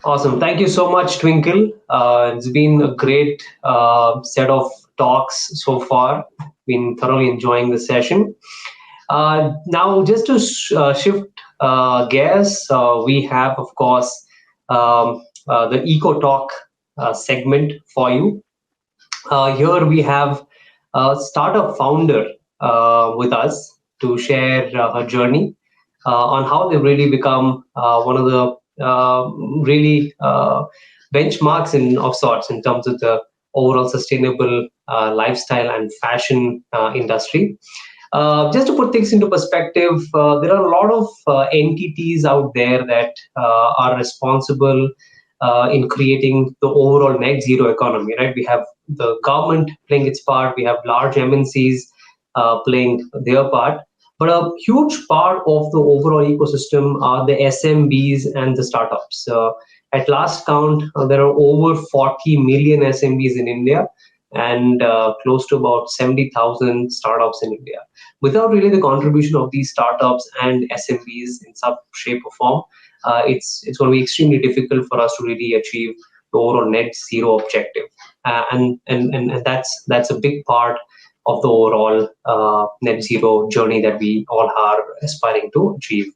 Awesome. Thank you so much, Twinkle. It's been a great set of talks so far. Been thoroughly enjoying the session. Now, just to shift gears, we have, of course, the Eco Talk segment for you. Here we have a startup founder with us to share her journey on how they've really become one of the really benchmarks of sorts in terms of the overall sustainable lifestyle and fashion industry. Just to put things into perspective, there are a lot of entities out there that are responsible in creating the overall net zero economy, right? We have the government playing its part, we have large MNCs playing their part, but a huge part of the overall ecosystem are the SMBs and the startups. At last count, there are over 40 million SMBs in India and close to about 70,000 startups in India. Without really the contribution of these startups and SMBs in some shape or form, it's going to be extremely difficult for us to really achieve the overall net zero objective, and that's a big part of the overall net zero journey that we all are aspiring to achieve.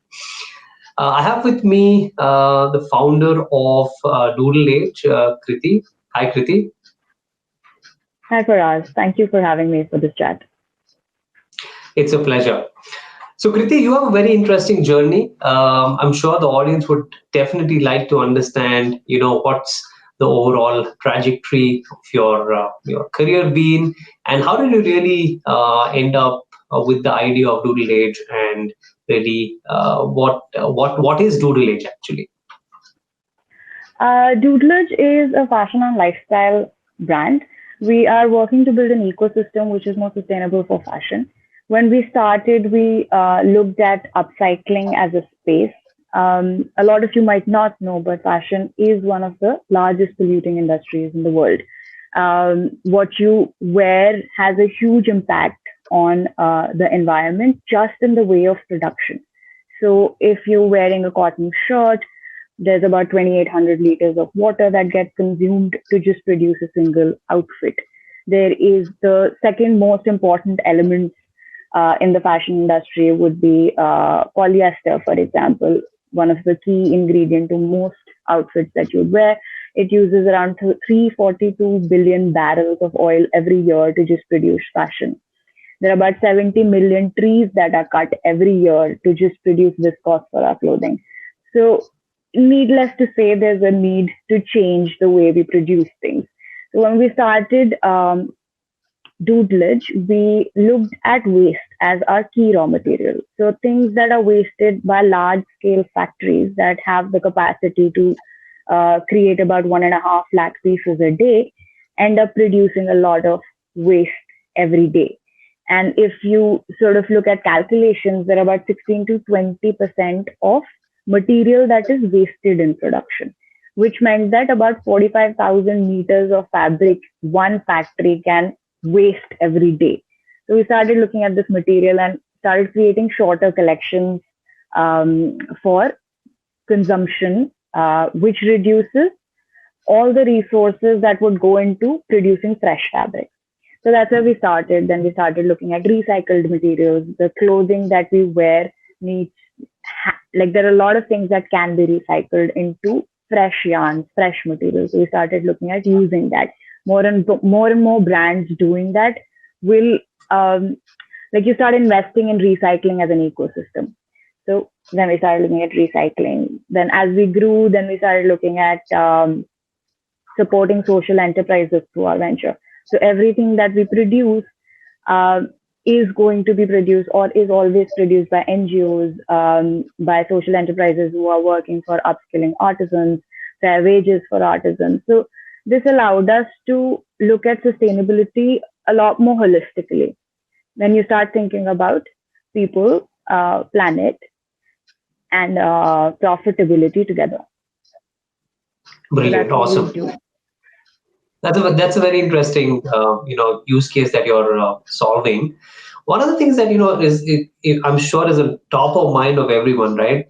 I have with me the founder of Doodlage, Kriti. Hi, Kriti. Hi, Faraz. Thank you for having me for this chat. It's a pleasure. So, Kriti, you have a very interesting journey. I'm sure the audience would definitely like to understand, what's the overall trajectory of your career been, and how did you really end up with the idea of Doodle Age, and really what is Doodle Age actually? Doodlage is a fashion and lifestyle brand. We are working to build an ecosystem which is more sustainable for fashion. When we started, we looked at upcycling as a space. A lot of you might not know, but fashion is one of the largest polluting industries in the world. What you wear has a huge impact on the environment just in the way of production. So if you're wearing a cotton shirt, there's about 2,800 liters of water that gets consumed to just produce a single outfit. There is the second most important element in the fashion industry would be polyester, for example, one of the key ingredients to most outfits that you would wear. It uses around 342 billion barrels of oil every year to just produce fashion. There are about 70 million trees that are cut every year to just produce viscose for our clothing. So, needless to say, there's a need to change the way we produce things. So, when we started Doodlage, we looked at waste as our key raw material. So things that are wasted by large scale factories that have the capacity to create about 1.5 lakh pieces a day end up producing a lot of waste every day. And if you sort of look at calculations, there are about 16 to 20% of material that is wasted in production, which meant that about 45,000 meters of fabric one factory can waste every day. So we started looking at this material and started creating shorter collections for consumption, which reduces all the resources that would go into producing fresh fabric. So that's where we started. Then we started looking at recycled materials. The clothing that we wear needs, there are a lot of things that can be recycled into fresh yarns, fresh materials. So we started looking at using that. More and more brands doing that will, you start investing in recycling as an ecosystem. So then we started looking at recycling. Then as we grew, then we started looking at supporting social enterprises through our venture. So everything that we produce is going to be produced or is always produced by NGOs, by social enterprises who are working for upskilling artisans, fair wages for artisans. So this allowed us to look at sustainability a lot more holistically. When you start thinking about people, planet, and profitability together. Brilliant, awesome. That's a very interesting use case that you're solving. One of the things that I'm sure is a top of mind of everyone, right?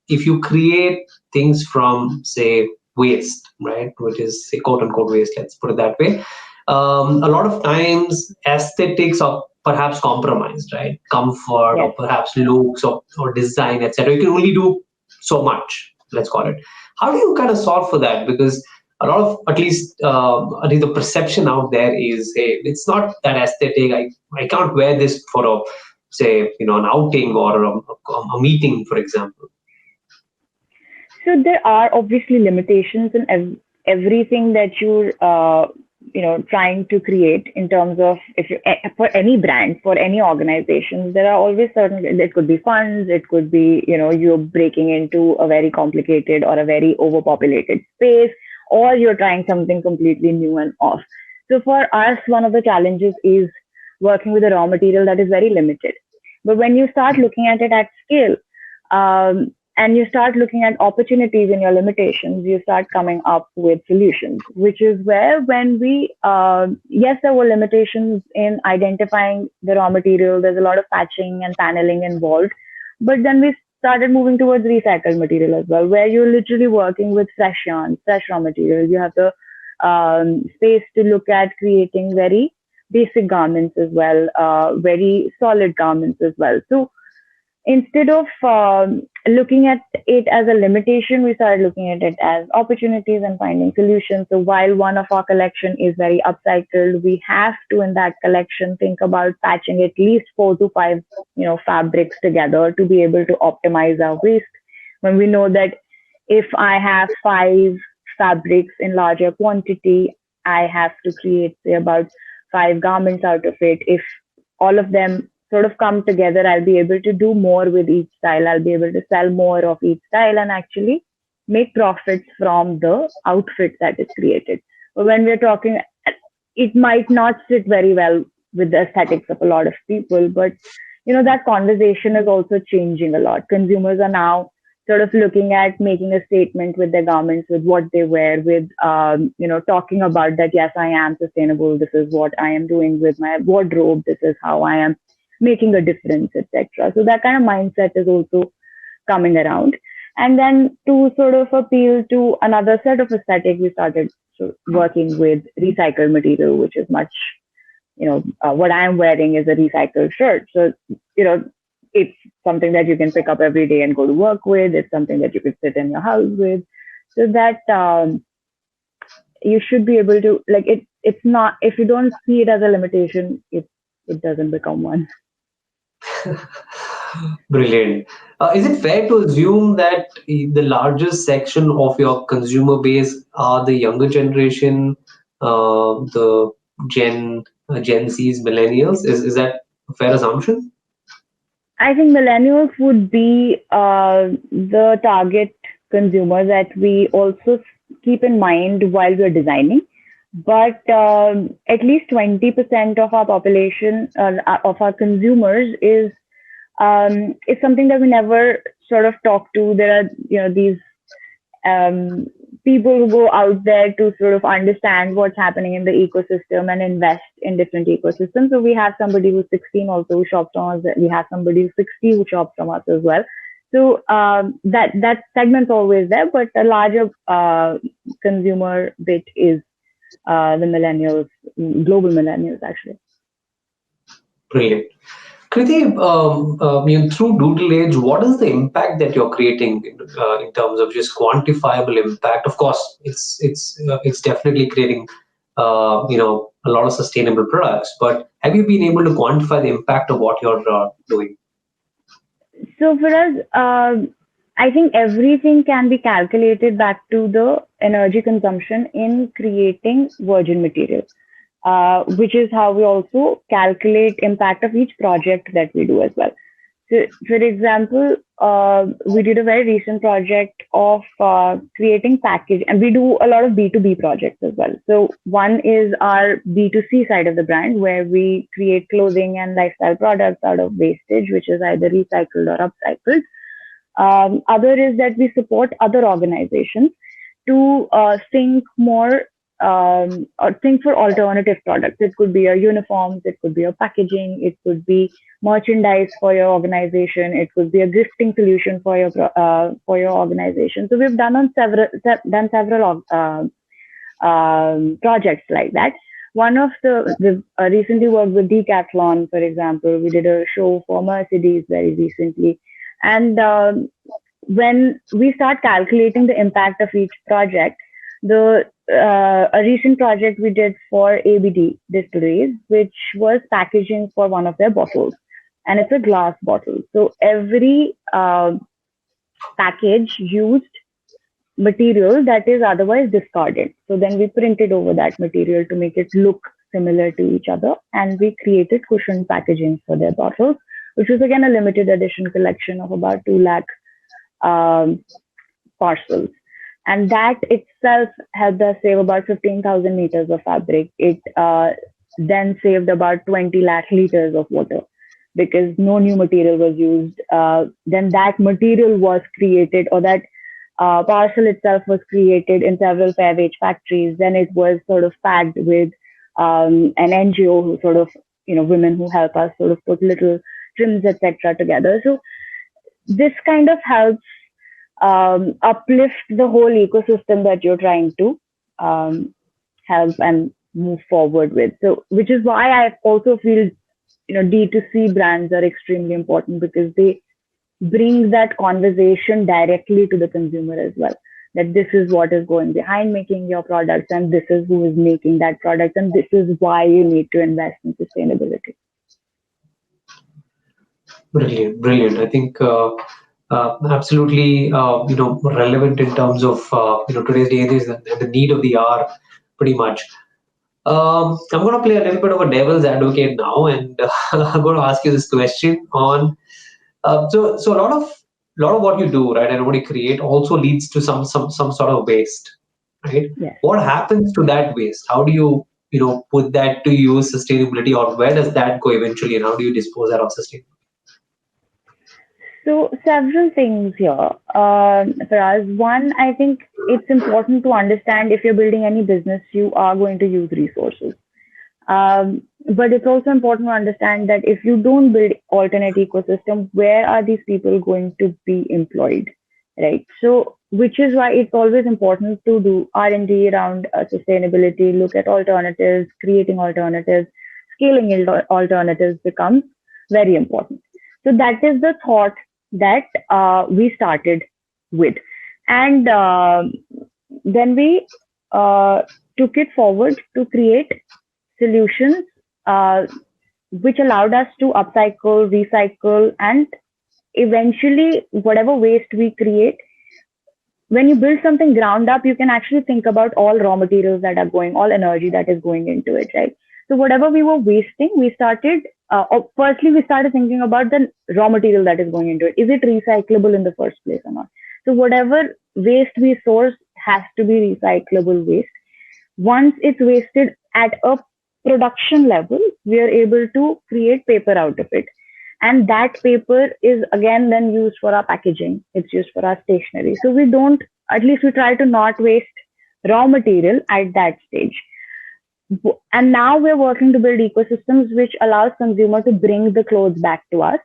If you create things from, say, waste, right? Which is a quote unquote waste, let's put it that way. A lot of times aesthetics are perhaps compromised, right? Comfort or Yes. perhaps looks or design, etc. You can only do so much, let's call it. How do you kind of solve for that? Because a lot of, at least the perception out there is, hey, it's not that aesthetic. I can't wear this for a, say, an outing or a meeting, for example. So there are obviously limitations in everything that you're, trying to create in terms of if you for any brand, for any organization, there are always certain. It could be funds, it could be you're breaking into a very complicated or a very overpopulated space, or you're trying something completely new and off. So for us, one of the challenges is working with a raw material that is very limited. But when you start looking at it at scale, and you start looking at opportunities in your limitations, you start coming up with solutions, which is where when yes, there were limitations in identifying the raw material. There's a lot of patching and paneling involved. But then we started moving towards recycled material as well, where you're literally working with fresh yarn, fresh raw material. You have the space to look at creating very basic garments as well, very solid garments as well. So instead of looking at it as a limitation, we started looking at it as opportunities and finding solutions. So while one of our collection is very upcycled, we have to in that collection think about patching at least 4 to 5 fabrics together to be able to optimize our waste. When we know that if I have 5 fabrics in larger quantity, I have to create say about 5 garments out of it. If all of them sort of come together, I'll be able to do more with each style. I'll be able to sell more of each style and actually make profits from the outfit that is created. But when we're talking, it might not sit very well with the aesthetics of a lot of people, but that conversation is also changing a lot. Consumers are now sort of looking at making a statement with their garments, with what they wear, with talking about that. Yes, I am sustainable. This is what I am doing with my wardrobe. This is how I am making a difference, etc. So that kind of mindset is also coming around. And then to sort of appeal to another set of aesthetic, we started working with recycled material, which is much, what I'm wearing is a recycled shirt. So, it's something that you can pick up every day and go to work with. It's something that you could sit in your house with. So that you should be able to, like, it's not, if you don't see it as a limitation, it doesn't become one. Brilliant. Is it fair to assume that the largest section of your consumer base are the younger generation, the Gen Zs, millennials? Is that a fair assumption? I think millennials would be the target consumer that we also keep in mind while we're designing. But at least 20% of our population, of our consumers, is something that we never sort of talk to. There are these people who go out there to sort of understand what's happening in the ecosystem and invest in different ecosystems. So we have somebody who's 16 also who shops from us. We have somebody who's 60 who shops from us as well. So that segment's always there, but a larger consumer bit is the millennials, global millennials actually. Brilliant. Kriti, through Doodlage, what is the impact that you're creating in terms of just quantifiable impact? Of course, it's definitely creating a lot of sustainable products. But have you been able to quantify the impact of what you're doing? So for us, I think everything can be calculated back to the energy consumption in creating virgin material. Which is how we also calculate impact of each project that we do as well. So, for example, we did a very recent project of creating package, and we do a lot of B2B projects as well. So one is our B2C side of the brand, where we create clothing and lifestyle products out of wastage, which is either recycled or upcycled. Other is that we support other organizations to think more or think for alternative products. It could be your uniforms, it could be your packaging, it could be merchandise for your organization, it could be a gifting solution for your organization. So we've done several projects like that. One of we've recently worked with Decathlon, for example. We did a show for Mercedes very recently, and when we start calculating the impact of each project, the a recent project we did for ABD Distilleries, which was packaging for one of their bottles, and it's a glass bottle. So every package used material that is otherwise discarded. So then we printed over that material to make it look similar to each other, and we created cushioned packaging for their bottles, which was again a limited edition collection of about 2 lakh parcels. And that itself helped us save about 15,000 meters of fabric. It then saved about 20 lakh liters of water because no new material was used. Then that material was created, or that parcel itself was created in several fair wage factories. Then it was sort of packed with an NGO who sort of, women who help us sort of put little trims, etc. together. So this kind of helps uplift the whole ecosystem that you're trying to help and move forward with. So, which is why I also feel, D2C brands are extremely important, because they bring that conversation directly to the consumer as well. That this is what is going behind making your products, and this is who is making that product, and this is why you need to invest in sustainability. Brilliant, brilliant. I think absolutely, relevant in terms of today's day is the need of the hour, pretty much. I'm going to play a little bit of a devil's advocate now, and I'm going to ask you this question on. So a lot of what you do, right, and what you create also leads to some sort of waste, right? Yes. What happens to that waste? How do you put that to use sustainability, or where does that go eventually, and how do you dispose that of sustainability? So several things here. For us, one, I think it's important to understand if you're building any business, you are going to use resources. But it's also important to understand that if you don't build alternate ecosystem, where are these people going to be employed, right? So, which is why it's always important to do R&D around sustainability, look at alternatives, creating alternatives, scaling alternatives becomes very important. So that is the thought that we started with, and then we took it forward to create solutions which allowed us to upcycle, recycle, and eventually whatever waste we create. When you build something ground up, you can actually think about all raw materials that are going, all energy that is going into it, right? So whatever we were wasting, we started, firstly, we started thinking about the raw material that is going into it. Is it recyclable in the first place or not? So whatever waste we source has to be recyclable waste. Once it's wasted at a production level, we are able to create paper out of it. And that paper is again then used for our packaging. It's used for our stationery. So we don't, at least we try to not waste raw material at that stage. And now we're working to build ecosystems which allows consumer to bring the clothes back to us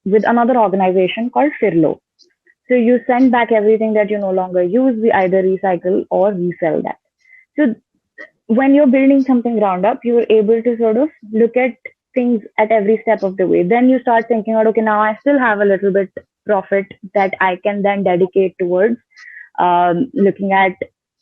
with another organization called Firlo. So you send back everything that you no longer use. We either recycle or resell that. So when you're building something ground up, you're able to sort of look at things at every step of the way. Then you start thinking about, okay, now I still have a little bit profit that I can then dedicate towards looking at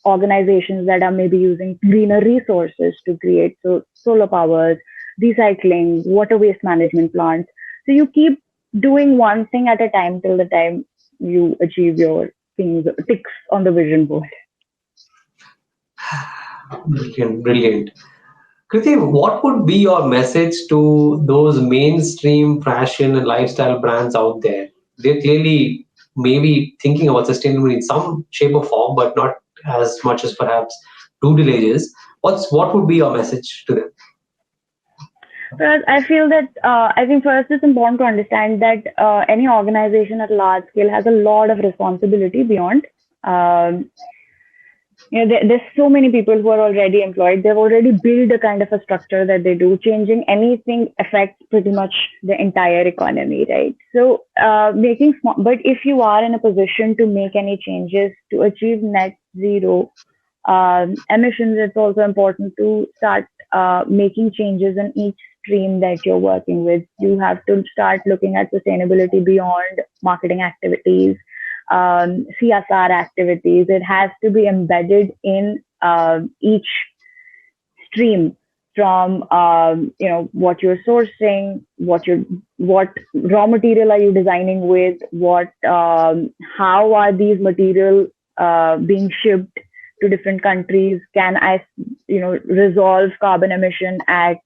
organizations that are maybe using greener resources to create, so solar powers, recycling, water waste management plants. So you keep doing one thing at a time till the time you achieve your things, ticks on the vision board. Brilliant, brilliant. Kriti, what would be your message to those mainstream fashion and lifestyle brands out there? They're clearly maybe thinking about sustainability in some shape or form, but not as much as perhaps Doodlage is. What would be your message to them? I feel that I think first it's important to understand that any organization at large scale has a lot of responsibility beyond there's so many people who are already employed. They've already built a kind of a structure that they do. Changing anything affects pretty much the entire economy, right? So making small, but if you are in a position to make any changes to achieve net zero emissions, it's also important to start making changes in each stream that you're working with. You have to start looking at sustainability beyond marketing activities, CSR activities. It has to be embedded in each stream, from what you're sourcing, what raw material are you designing with, what how are these material being shipped to different countries. Can I resolve carbon emission at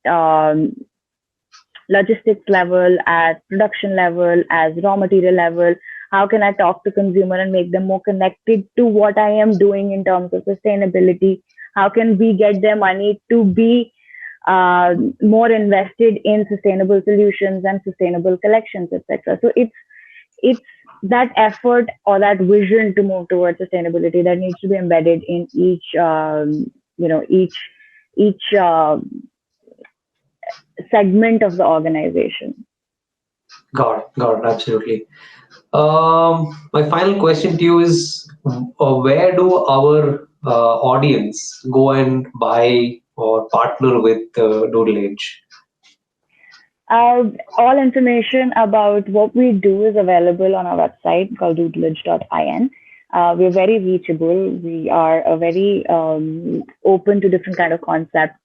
logistics level, at production level, as raw material level? How can I talk to consumer and make them more connected to what I am doing in terms of sustainability? How can we get their money to be more invested in sustainable solutions and sustainable collections, etc. So it's that effort or that vision to move towards sustainability that needs to be embedded in each segment of the organization. Got it, absolutely. My final question to you is, where do our audience go and buy or partner with Doodlage? All information about what we do is available on our website called doodlage.in. We're very reachable. We are a very open to different kind of concepts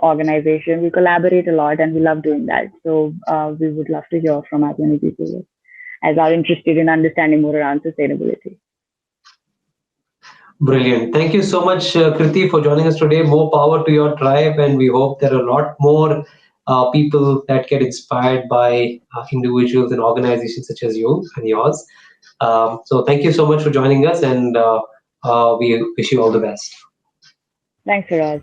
organization. We collaborate a lot and we love doing that. So we would love to hear from as many people as are interested in understanding more around sustainability. Brilliant. Thank you so much, Kriti, for joining us today. More power to your tribe, and we hope there are a lot more people that get inspired by individuals and organizations such as you and yours. So thank you so much for joining us, and we wish you all the best. Thanks, Faraz.